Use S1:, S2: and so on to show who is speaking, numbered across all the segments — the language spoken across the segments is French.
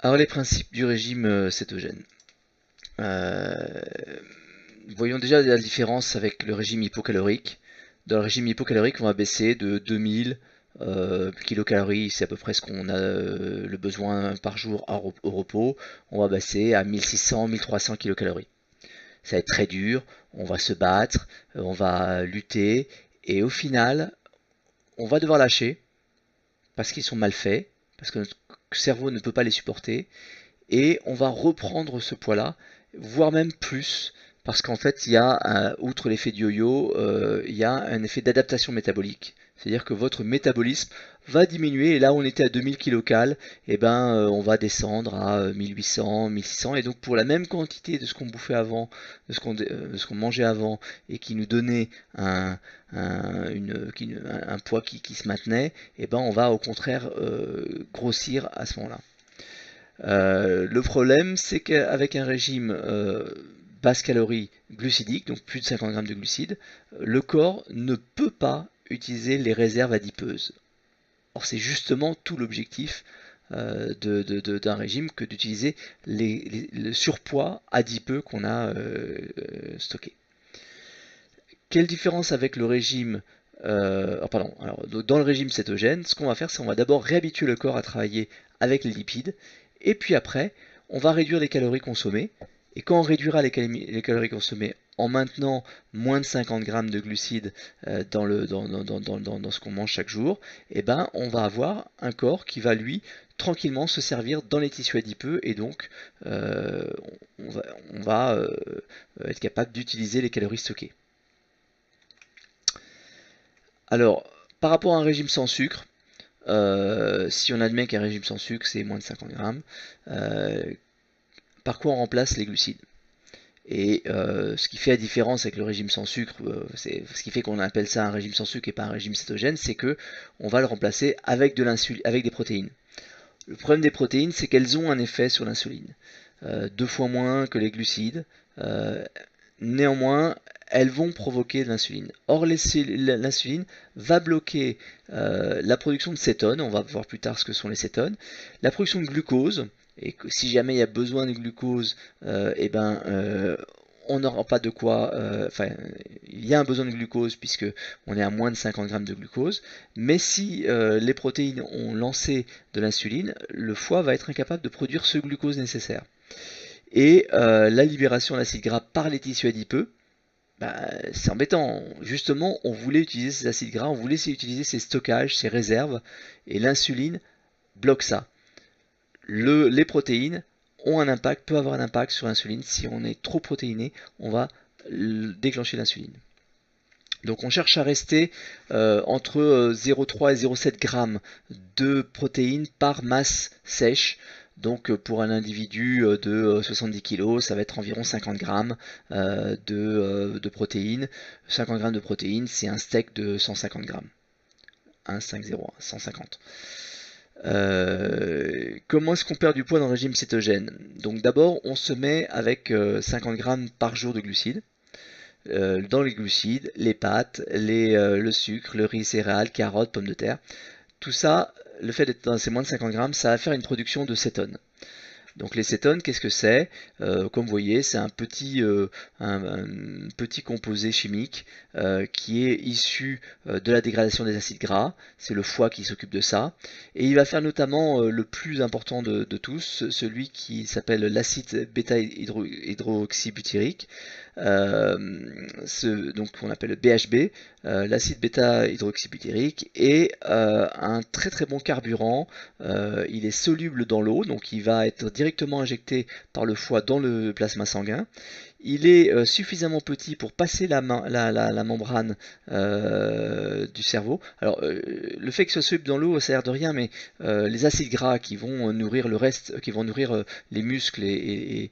S1: Alors les principes du régime cétogène. Euh, Voyons déjà la différence avec le régime hypocalorique. Dans le régime hypocalorique, on va baisser de 2000 kilocalories, c'est à peu près ce qu'on a le besoin par jour au repos. On va baisser à 1600-1300 kilocalories. Ça va être très dur, on va se battre, on va lutter, et au final, on va devoir lâcher parce qu'ils sont mal faits, parce que notre cerveau ne peut pas les supporter, et on va reprendre ce poids-là, voire même plus, parce qu'en fait, il y a, outre l'effet de yo-yo, il y a un effet d'adaptation métabolique. C'est-à-dire que votre métabolisme va diminuer, et là on était à 2000 kcal, et ben on va descendre à 1800, 1600, et donc pour la même quantité de ce qu'on bouffait avant, de ce qu'on mangeait avant, et qui nous donnait un poids qui se maintenait, et ben on va au contraire grossir à ce moment-là. Le problème, c'est qu'avec un régime basse calorie glucidique, donc plus de 50 grammes de glucides, le corps ne peut pas utiliser les réserves adipeuses. Or, c'est justement tout l'objectif d'un régime que d'utiliser le surpoids adipeux qu'on a stocké. Quelle différence avec le régime pardon, alors, dans le régime cétogène, ce qu'on va faire, c'est qu'on va d'abord réhabituer le corps à travailler avec les lipides, et puis après, on va réduire les calories consommées, et quand on réduira les calories consommées en maintenant moins de 50 grammes de glucides dans ce qu'on mange chaque jour, eh ben, on va avoir un corps qui va, lui, tranquillement se servir dans les tissus adipeux, et donc euh, on va être capable d'utiliser les calories stockées. Alors, par rapport à un régime sans sucre, si on admet qu'un régime sans sucre c'est moins de 50 grammes, euh, par quoi on remplace les glucides? Et ce qui fait la différence avec le régime sans sucre, c'est ce qui fait qu'on appelle ça un régime sans sucre et pas un régime cétogène, c'est que on va le remplacer avec de l'insuline, avec des protéines. Le problème des protéines, c'est qu'elles ont un effet sur l'insuline, 2 fois moins que les glucides. Euh, Néanmoins, elles vont provoquer de l'insuline. Or, l'insuline va bloquer la production de cétones, on va voir plus tard ce que sont les cétones, la production de glucose, et que si jamais il y a besoin de glucose, eh ben, on n'aura pas de quoi, enfin, il y a un besoin de glucose puisque on est à moins de 50 grammes de glucose, mais si les protéines ont lancé de l'insuline, le foie va être incapable de produire ce glucose nécessaire. Et la libération d'acide gras par les tissus adipeux, bah, c'est embêtant. Justement, on voulait utiliser ces acides gras, on voulait utiliser ces stockages, ces réserves, et l'insuline bloque ça. Les protéines ont un impact, peuvent avoir un impact sur l'insuline. Si on est trop protéiné, on va déclencher l'insuline. Donc on cherche à rester entre 0,3 et 0,7 grammes de protéines par masse sèche. Donc pour un individu de 70 kg, ça va être environ 50 grammes de protéines. 50 grammes de protéines, c'est un steak de 150 grammes. 1,50, 150. Comment est-ce qu'on perd du poids dans le régime cétogène? Donc d'abord, on se met avec 50 grammes par jour de glucides. Dans les glucides, les pâtes, le sucre, le riz, céréales, carottes, pommes de terre. Tout ça, le fait d'être dans ces moins de 50 grammes, ça va faire une production de cétones. Donc les cétones, qu'est-ce que c'est? Comme vous voyez, c'est un petit composé chimique qui est issu de la dégradation des acides gras. C'est le foie qui s'occupe de ça. Et il va faire notamment le plus important de tous, celui qui s'appelle l'acide bêta-hydroxybutyrique. Donc on appelle le BHB, l'acide bêta-hydroxybutyrique, est un très très bon carburant. Il est soluble dans l'eau, donc il va être directement injecté par le foie dans le plasma sanguin. Il est suffisamment petit pour passer la membrane du cerveau. Alors, le fait qu'il soit soluble dans l'eau, ça a l'air de rien, mais les acides gras qui vont nourrir le reste, qui vont nourrir les muscles et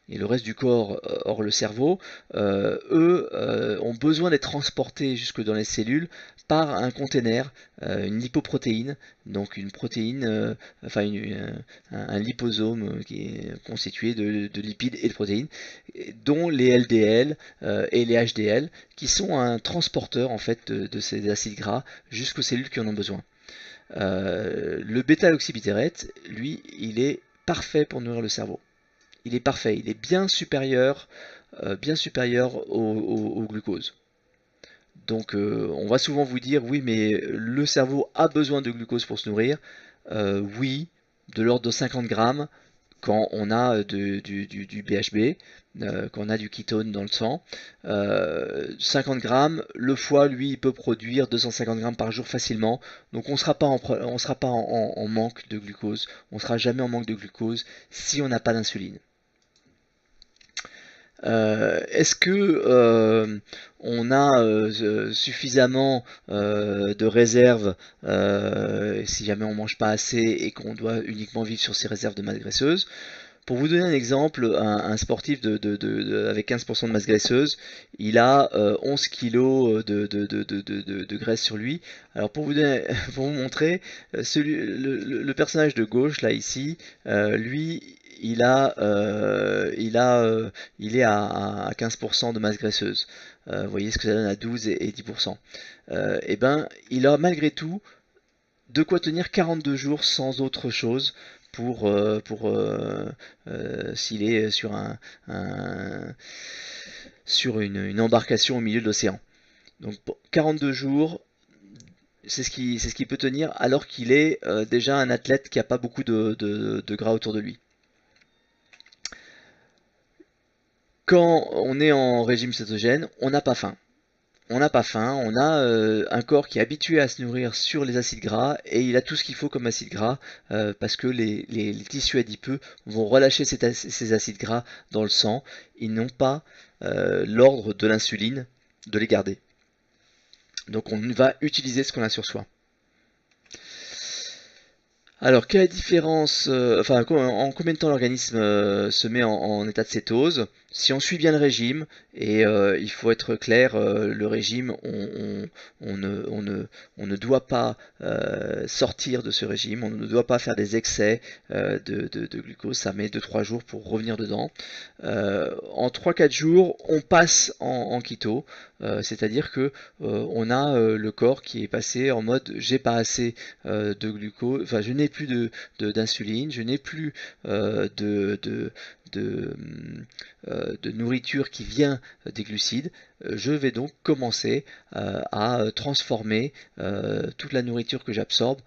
S1: le reste du corps, hors le cerveau, eux ont besoin d'être transportés jusque dans les cellules par un container, une lipoprotéine, donc une protéine, enfin un liposome qui est constitué de lipides et de protéines, dont les LDL et les HDL, qui sont un transporteur en fait de ces acides gras jusqu'aux cellules qui en ont besoin. Le bêta-oxybutyrate, lui, il est parfait pour nourrir le cerveau. Il est parfait, il est bien supérieur au glucose. Donc on va souvent vous dire, oui, mais le cerveau a besoin de glucose pour se nourrir. Oui, de l'ordre de 50 grammes quand on a du BHB, quand on a du ketone dans le sang. 50 grammes, le foie, lui, il peut produire 250 grammes par jour facilement. Donc on ne sera pas, en manque de glucose. On ne sera jamais en manque de glucose si on n'a pas d'insuline. Est-ce que on a suffisamment de réserves si jamais on mange pas assez et qu'on doit uniquement vivre sur ces réserves de masse graisseuse? Pour vous donner un exemple, un sportif avec 15% de masse graisseuse, il a 11 kg de graisse sur lui. Alors pour vous montrer, le personnage de gauche, là ici, lui, il est à 15% de masse graisseuse. Vous voyez ce que ça donne à 12 et 10%. Et ben, il a malgré tout de quoi tenir 42 jours sans autre chose s'il est sur une embarcation au milieu de l'océan. Donc 42 jours, c'est ce qui peut tenir alors qu'il est déjà un athlète qui n'a pas beaucoup de gras autour de lui. Quand on est en régime cétogène, on n'a pas faim. On n'a pas faim, on a un corps qui est habitué à se nourrir sur les acides gras et il a tout ce qu'il faut comme acides gras parce que les tissus adipeux vont relâcher ces acides gras dans le sang. Ils n'ont pas l'ordre de l'insuline de les garder. Donc on va utiliser ce qu'on a sur soi. Alors, quelle est la différence, en combien de temps l'organisme se met en état de cétose? Si on suit bien le régime, et il faut être clair, le régime, on ne doit pas sortir de ce régime, on ne doit pas faire des excès de glucose, ça met 2-3 jours pour revenir dedans. En 3-4 jours, on passe en keto, c'est-à-dire que on a le corps qui est passé en mode j'ai pas assez de glucose, enfin je n'ai plus d'insuline, je n'ai plus de nourriture qui vient des glucides. Je vais donc commencer à transformer toute la nourriture que j'absorbe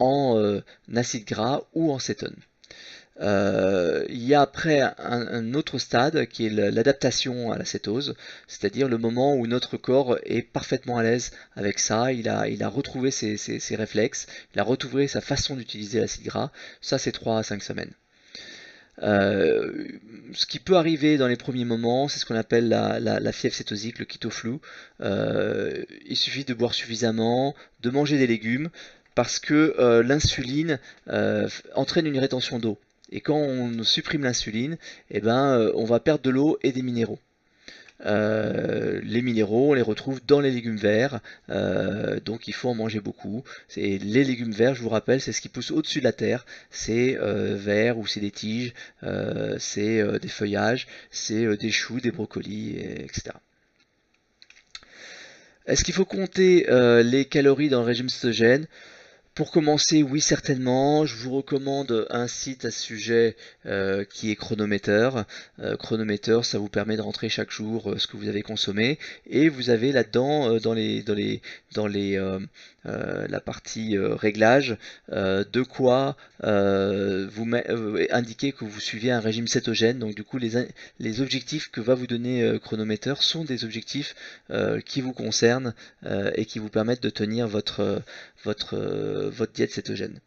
S1: en acide gras ou en cétone. Il y a après un autre stade qui est l'adaptation à la cétose, c'est-à-dire le moment où notre corps est parfaitement à l'aise avec ça, il a retrouvé ses réflexes, il a retrouvé sa façon d'utiliser l'acide gras. Ça, c'est 3 à 5 semaines. Ce qui peut arriver dans les premiers moments, c'est ce qu'on appelle la fièvre cétosique, le keto flu. Il suffit de boire suffisamment, de manger des légumes, parce que l'insuline entraîne une rétention d'eau. Et quand on supprime l'insuline, eh ben, on va perdre de l'eau et des minéraux. Les minéraux, on les retrouve dans les légumes verts, donc il faut en manger beaucoup. Les légumes verts, je vous rappelle, c'est ce qui pousse au-dessus de la terre. C'est vert ou c'est des tiges, c'est des feuillages, c'est des choux, des brocolis, etc. Est-ce qu'il faut compter les calories dans le régime cétogène? Pour commencer, oui, certainement. Je vous recommande un site à ce sujet qui est Chronometer. Chronometer, ça vous permet de rentrer chaque jour ce que vous avez consommé. Et vous avez là-dedans, la partie réglage, de quoi indiquer que vous suivez un régime cétogène. Donc du coup, les objectifs que va vous donner Chronometer sont des objectifs qui vous concernent et qui vous permettent de tenir votre diète cétogène.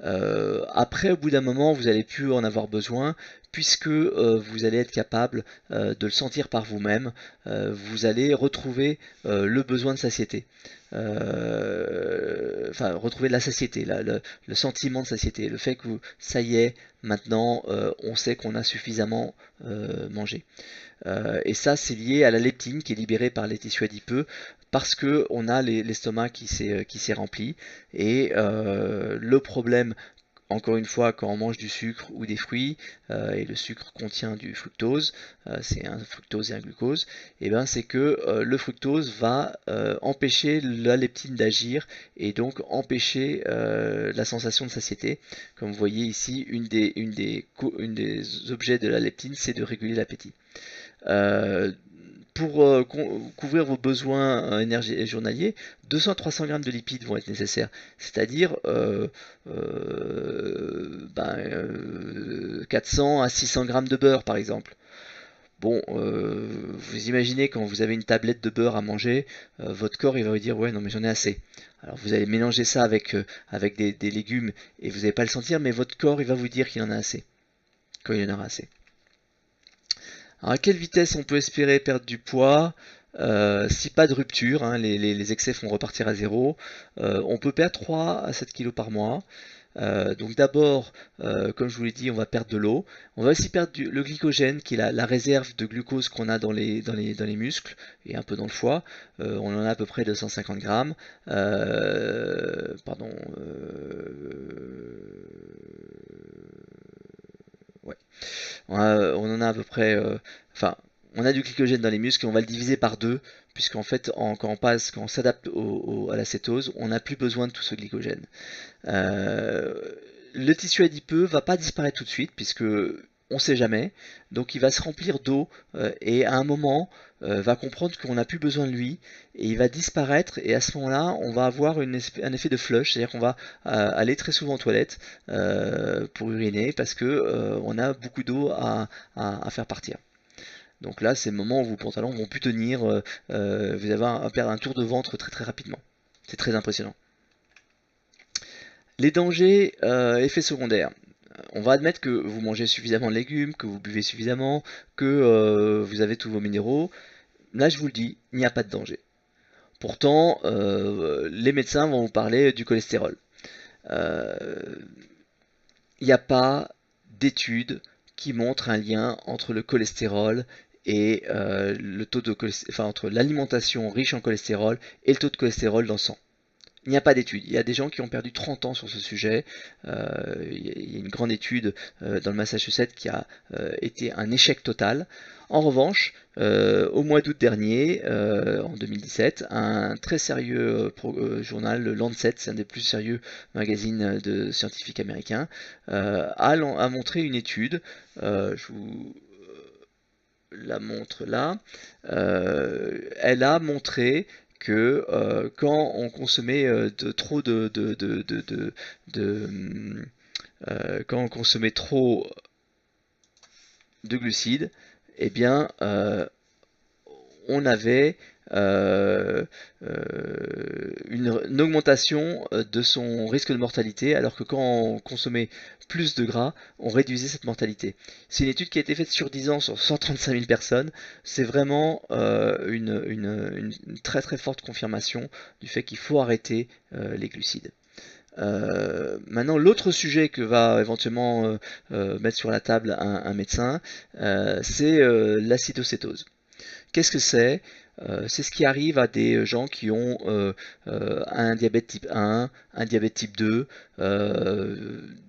S1: Après, au bout d'un moment, vous n'allez plus en avoir besoin puisque vous allez être capable de le sentir par vous-même. Vous allez retrouver le besoin de satiété. Retrouver la satiété, le sentiment de satiété, le fait que ça y est, maintenant on sait qu'on a suffisamment mangé. Et ça, c'est lié à la leptine qui est libérée par les tissus adipeux parce qu'on a l'estomac qui s'est rempli. Et le problème Encore une fois, quand on mange du sucre ou des fruits, et le sucre contient du fructose, c'est un fructose et un glucose, et ben c'est que le fructose va empêcher la leptine d'agir et donc empêcher la sensation de satiété. Comme vous voyez ici, une des objets de la leptine, c'est de réguler l'appétit. Euh, pour couvrir vos besoins journaliers, 200-300 grammes de lipides vont être nécessaires, c'est-à-dire 400 à 600 grammes de beurre par exemple. Bon, vous imaginez quand vous avez une tablette de beurre à manger, votre corps il va vous dire ouais non mais j'en ai assez. Alors vous allez mélanger ça avec des légumes et vous n'allez pas le sentir, mais votre corps il va vous dire qu'il en a assez, quand il en aura assez. Alors à quelle vitesse on peut espérer perdre du poids? Si pas de rupture, hein, les excès vont repartir à zéro, on peut perdre 3 à 7 kg par mois. Donc d'abord, comme je vous l'ai dit, on va perdre de l'eau. On va aussi perdre le glycogène, qui est la réserve de glucose qu'on a dans les muscles et un peu dans le foie. On en a à peu près 250 grammes. Pardon. Ouais. On en a à peu près, enfin, on a du glycogène dans les muscles et on va le diviser par deux, puisqu'en fait, quand on s'adapte à la cétose, on n'a plus besoin de tout ce glycogène. Euh, le tissu adipeux va pas disparaître tout de suite, puisque on sait jamais, donc il va se remplir d'eau et à un moment va comprendre qu'on n'a plus besoin de lui et il va disparaître et à ce moment-là on va avoir un effet de flush, c'est-à-dire qu'on va aller très souvent aux toilettes pour uriner parce que on a beaucoup d'eau à faire partir. Donc là c'est le moment où vos pantalons vont plus tenir, vous allez perdre un tour de ventre très très rapidement. C'est très impressionnant. Les dangers, effets secondaires. On va admettre que vous mangez suffisamment de légumes, que vous buvez suffisamment, que vous avez tous vos minéraux. Là, je vous le dis, il n'y a pas de danger. Pourtant, les médecins vont vous parler du cholestérol. Euh, Il n'y a pas d'études qui montrent un lien entre le cholestérol et le taux de enfin, entre l'alimentation riche en cholestérol et le taux de cholestérol dans le sang. Il n'y a pas d'études. Il y a des gens qui ont perdu 30 ans sur ce sujet. Il y a une grande étude dans le Massachusetts qui a été un échec total. En revanche, au mois d'août dernier, en 2017, un très sérieux journal, le Lancet, c'est un des plus sérieux magazines de scientifiques américains, a montré une étude. Je vous la montre là. Elle a montré que quand on consommait trop quand on consommait trop de glucides, eh bien on avait une augmentation de son risque de mortalité, alors que quand on consommait plus de gras, on réduisait cette mortalité. C'est une étude qui a été faite sur 10 ans sur 135 000 personnes. C'est vraiment une très très forte confirmation du fait qu'il faut arrêter les glucides. Maintenant, l'autre sujet que va éventuellement mettre sur la table un médecin, c'est l'acidocétose. Qu'est-ce que c'est? C'est ce qui arrive à des gens qui ont un diabète type 1, un diabète type 2,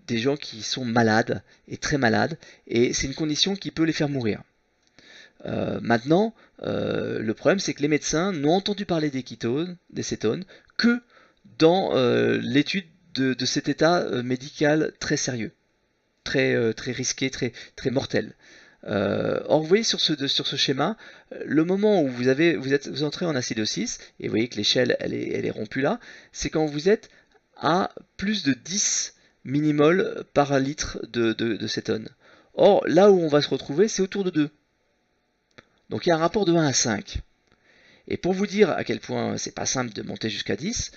S1: des gens qui sont malades et très malades, et c'est une condition qui peut les faire mourir. Maintenant, le problème c'est que les médecins n'ont entendu parler des cétones, que dans l'étude de cet état médical très sérieux, très risqué, très mortel. Or, vous voyez sur ce schéma, le moment où vous entrez en acidosis, et vous voyez que l'échelle elle est rompue là, c'est quand vous êtes à plus de 10 millimoles par litre de cétone. Or, là où on va se retrouver, c'est autour de 2. Donc il y a un rapport de 1 à 5. Et pour vous dire à quel point c'est pas simple de monter jusqu'à 10,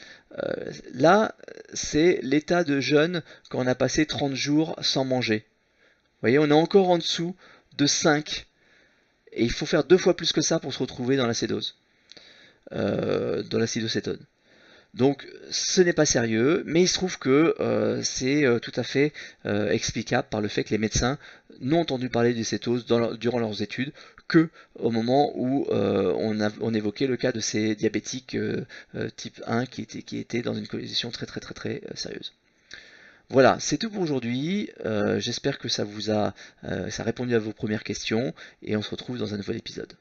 S1: là c'est l'état de jeûne quand on a passé 30 jours sans manger. Vous voyez, on est encore en dessous de 5. Et il faut faire 2 fois plus que ça pour se retrouver dans l'acédose, dans l'acidocétone. Donc ce n'est pas sérieux, mais il se trouve que c'est tout à fait explicable par le fait que les médecins n'ont entendu parler des cétoses durant leurs études que au moment où on évoquait le cas de ces diabétiques type 1 qui étaient dans une condition très sérieuse. Voilà, c'est tout pour aujourd'hui. J'espère que ça a répondu à vos premières questions et on se retrouve dans un nouvel épisode.